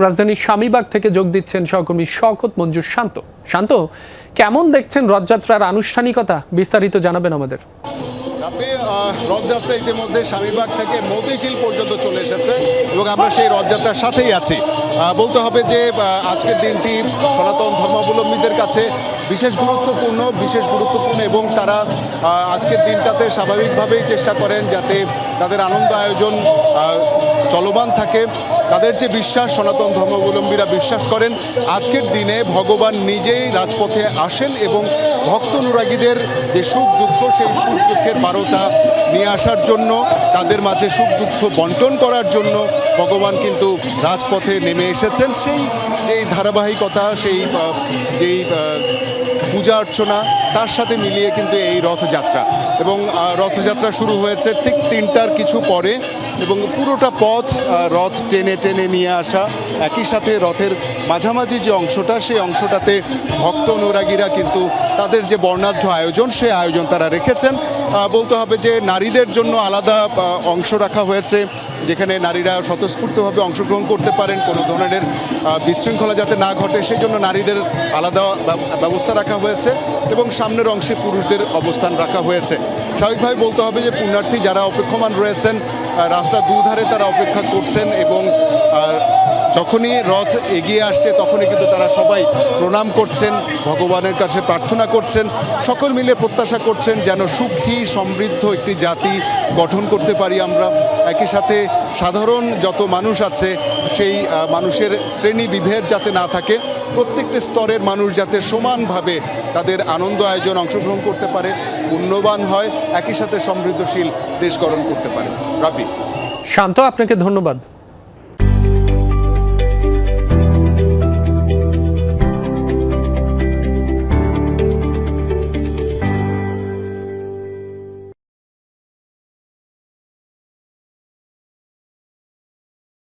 রাজধানীর স্বামীবাগ থেকে যোগ দিচ্ছেন সহকর্মী শওকত মঞ্জুর শান্ত। শান্ত, কেমন দেখছেন রথযাত্রার আনুষ্ঠানিকতা? বিস্তারিত জানাবেন আমাদের। আপনি রথযাত্রা ইতিমধ্যে স্বামীবাগ থেকে মতিঝিল পর্যন্ত চলে এসেছে এবং আমরা সেই রথযাত্রার সাথেই আছি। বলতে হবে যে আজকের দিনটি সনাতন ধর্মাবলম্বীদের কাছে বিশেষ গুরুত্বপূর্ণ এবং তারা আজকের দিনটাতে স্বাভাবিকভাবেই চেষ্টা করেন যাতে তাদের আনন্দ আয়োজন চলমান থাকে। তাদের যে বিশ্বাস, সনাতন ধর্মাবলম্বীরা বিশ্বাস করেন আজকের দিনে ভগবান নিজেই রাজপথে আসেন এবং ভক্ত অনুরাগীদের যে সুখ দুঃখ, সেই সুখ দুঃখের বারতা নিয়ে আসার জন্য, তাদের মাঝে সুখ দুঃখ বন্টন করার জন্য ভগবান কিন্তু রাজপথে নেমে এসেছেন। সেই যেই ধারাবাহিকতা, যেই পূজা অর্চনা, তার সাথে মিলিয়ে কিন্তু এই রথযাত্রা এবং রথযাত্রা শুরু হয়েছে ঠিক 3টার কিছু পরে এবং পুরোটা পথ রথ টেনে টেনে নিয়ে আসা। একই সাথে রথের মাঝামাঝি যে অংশটা, সেই অংশটাতে ভক্ত অনুরাগীরা কিন্তু তাদের যে বর্ণাঢ্য আয়োজন, সেই আয়োজন তারা রেখেছেন। বলতে হবে যে নারীদের জন্য আলাদা অংশ রাখা হয়েছে, যেখানে নারীরা স্বতঃস্ফূর্তভাবে অংশগ্রহণ করতে পারেন, কোনো ধরনের বিশৃঙ্খলা যাতে না ঘটে সেই জন্য নারীদের আলাদা ব্যবস্থা রাখা হয়েছে এবং সামনের অংশে পুরুষদের অবস্থান রাখা হয়েছে। স্বাভাবিকভাবে বলতে হবে যে পুণ্যার্থী যারা অপেক্ষমান রয়েছেন রাস্তার দুধারে তারা অপেক্ষা করছেন এবং যখনই রথ এগিয়ে আসছে তখনই কিন্তু তারা সবাই প্রণাম করছেন, ভগবানের কাছে প্রার্থনা করছেন, সকল মিলে প্রত্যাশা করছেন যেন সুখী সমৃদ্ধ একটি জাতি গঠন করতে পারি আমরা। একই সাথে সাধারণ যত মানুষ আছে সেই মানুষের শ্রেণী বিভেদ যাতে না থাকে, প্রত্যেকটি স্তরের মানুষ যাতে সমানভাবে তাদের আনন্দ আয়োজন অংশগ্রহণ করতে পারে, পুণ্যবান হয়, একই সাথে সমৃদ্ধশীল দেশ গঠন করতে পারে। রাবি। শান্ত, আপনাকে ধন্যবাদ।